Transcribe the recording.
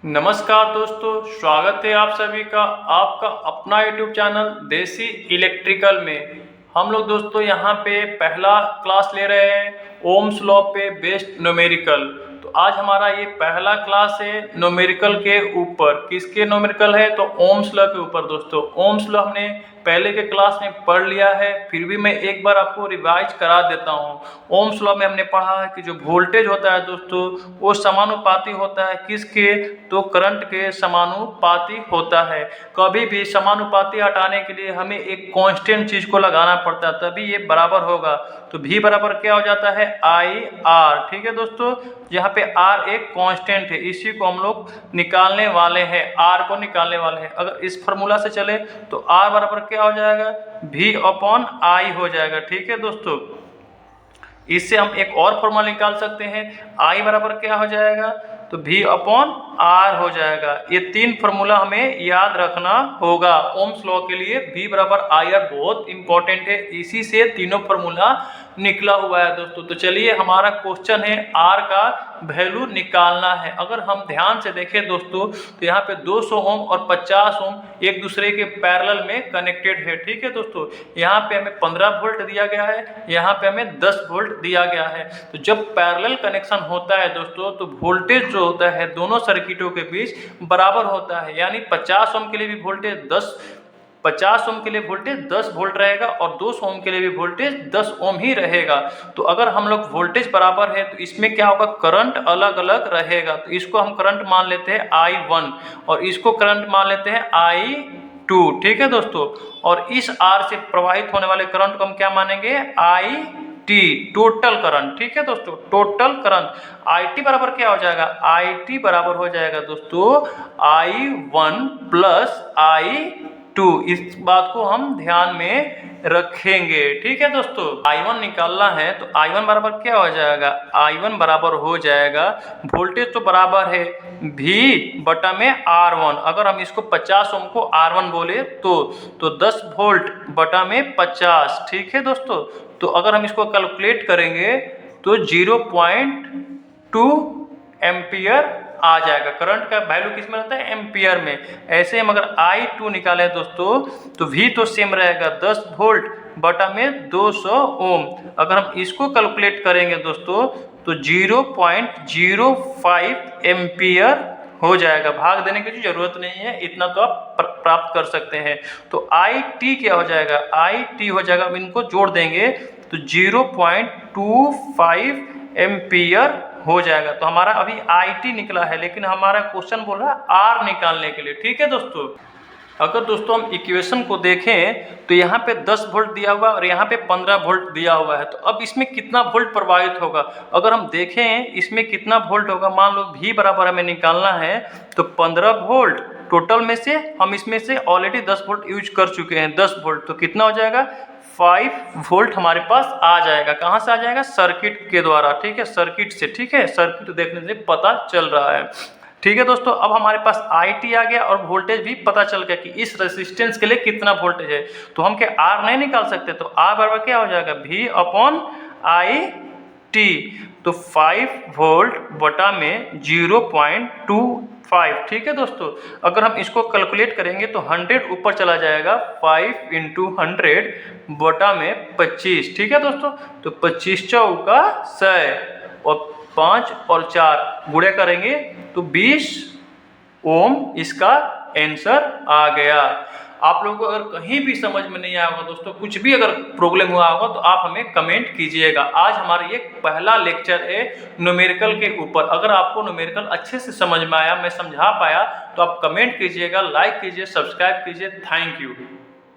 नमस्कार दोस्तों, स्वागत है आप सभी का आपका अपना यूट्यूब चैनल देसी इलेक्ट्रिकल में। हम लोग दोस्तों यहाँ पे पहला क्लास ले रहे हैं ओम्स लॉ पे बेस्ड न्यूमेरिकल। तो आज हमारा ये पहला क्लास है न्यूमेरिकल के ऊपर। किसके न्यूमेरिकल है? तो ओम्स लॉ के ऊपर। दोस्तों ओम्स लॉ हमने पहले के क्लास में पढ़ लिया है, फिर भी मैं एक बार आपको रिवाइज करा देता हूँ। ओम्स लॉ में हमने पढ़ा है कि जो वोल्टेज होता है दोस्तों वो समानुपाती होता है किसके? तो करंट के समानुपाती होता है। कभी भी समानुपाती हटाने के लिए हमें एक कांस्टेंट चीज को लगाना पड़ता है, तभी ये बराबर होगा। तो V बराबर क्या हो जाता है? IR। ठीक है दोस्तों, यहाँ पे R एक कांस्टेंट है, इसी को हम लोग निकालने वाले हैं, R को निकालने वाले हैं। अगर इस फॉर्मूला से चले तो R बराबर क्या हो जाएगा? V/I हो जाएगा। ठीक है दोस्तों, इससे हम एक और फॉर्मूला निकाल सकते हैं। I बराबर क्या हो जाएगा? तो V/R हो जाएगा। ये तीन फॉर्मूला हमें याद रखना होगा ओम्स लॉ के लिए। V बराबर IR बहुत इंपॉर्टेंट है, इसी से तीनों फॉर्मूला निकला हुआ है दोस्तों। तो चलिए, हमारा क्वेश्चन है R का वैल्यू निकालना है। अगर हम ध्यान से देखें दोस्तों तो यहाँ पे 200 ओम और 50 ओम एक दूसरे के पैरेलल में कनेक्टेड है। ठीक है दोस्तों, यहाँ पे हमें 15 वोल्ट दिया गया है, यहाँ पे हमें 10 वोल्ट दिया गया है। तो जब पैरेलल कनेक्शन होता है दोस्तों तो वोल्टेज जो होता है दोनों सर्किटों के बीच बराबर होता है। यानी 50 ओम के लिए भी वोल्टेज 50 ओम के लिए वोल्टेज 10 वोल्ट रहेगा और 200 ओम के लिए भी वोल्टेज 10 ओम ही रहेगा। तो अगर हम लोग वोल्टेज बराबर है तो इसमें क्या होगा? करंट अलग अलग रहेगा। तो इसको हम करंट मान लेते हैं I1 और इसको करंट मान लेते हैं I2। ठीक है दोस्तों, और इस R से प्रवाहित होने वाले करंट को हम क्या मानेंगे? IT, total current. ठीक है दोस्तों, टोटल करंट IT बराबर क्या हो जाएगा? IT बराबर हो जाएगा दोस्तों I1 प्लस I2। इस बात को हम ध्यान में रखेंगे। ठीक है दोस्तों, I1 निकालना है तो I1 बराबर क्या हो जाएगा? I1 बराबर हो जाएगा, वोल्टेज तो बराबर है V/R1। अगर हम इसको 50 ओम को R1 बोले तो 10 वोल्ट बटा में 50। ठीक है दोस्तों, तो अगर हम इसको कैलकुलेट करेंगे तो 0.2 एम्पियर आ जाएगा। करंट का वैल्यू किस में रहता है? एम्पियर में। ऐसे हम अगर I2 निकाले दोस्तों तो V तो सेम रहेगा 10 वोल्ट बटा में 200 ओम। अगर हम इसको कैलकुलेट करेंगे दोस्तों तो 0.05 एम्पियर हो जाएगा। भाग देने की जरूरत नहीं है, इतना तो आप प्राप्त कर सकते हैं। तो IT क्या हो जाएगा? IT हो जाएगा, अब इनको जोड़ देंगे तो 0.25 एम्पियर हो जाएगा। तो हमारा अभी IT निकला है, लेकिन हमारा क्वेश्चन बोल रहा है R निकालने के लिए। ठीक है दोस्तों, अगर दोस्तों हम इक्वेशन को देखें तो यहाँ पे 10 वोल्ट दिया हुआ और यहाँ पे 15 वोल्ट दिया हुआ है। तो अब इसमें कितना वोल्ट प्रवाहित होगा? अगर हम देखें इसमें कितना वोल्ट होगा, मान लो V बराबर हमें निकालना है तो 15 वोल्ट टोटल में से हम इसमें से ऑलरेडी 10 वोल्ट यूज कर चुके हैं। 10 वोल्ट तो कितना हो जाएगा? 5 वोल्ट हमारे पास आ जाएगा। कहाँ से आ जाएगा? सर्किट के द्वारा। ठीक है, सर्किट से। ठीक है, सर्किट देखने से पता चल रहा है। ठीक है दोस्तों, अब हमारे पास IT आ गया और वोल्टेज भी पता चल गया कि इस रेजिस्टेंस के लिए कितना वोल्टेज है। तो हम क्या R नहीं निकाल सकते? तो R बराबर क्या हो जाएगा? V/IT। तो 5 वोल्ट बटा में 0.25। ठीक है दोस्तों, अगर हम इसको कैलकुलेट करेंगे तो 100 ऊपर चला जाएगा, 5 × 100 बटा में 25। ठीक है दोस्तों, तो 25 चौका 100 और 5 और 4 गुणे करेंगे तो 20 ओम इसका आंसर आ गया। आप लोगों को अगर कहीं भी समझ में नहीं आया होगा दोस्तों, कुछ भी अगर प्रॉब्लम हुआ होगा तो आप हमें कमेंट कीजिएगा। आज हमारा ये पहला लेक्चर है न्यूमेरिकल के ऊपर। अगर आपको न्यूमेरिकल अच्छे से समझ में आया, मैं समझा पाया, तो आप कमेंट कीजिएगा, लाइक कीजिए, सब्सक्राइब कीजिए। Thank you.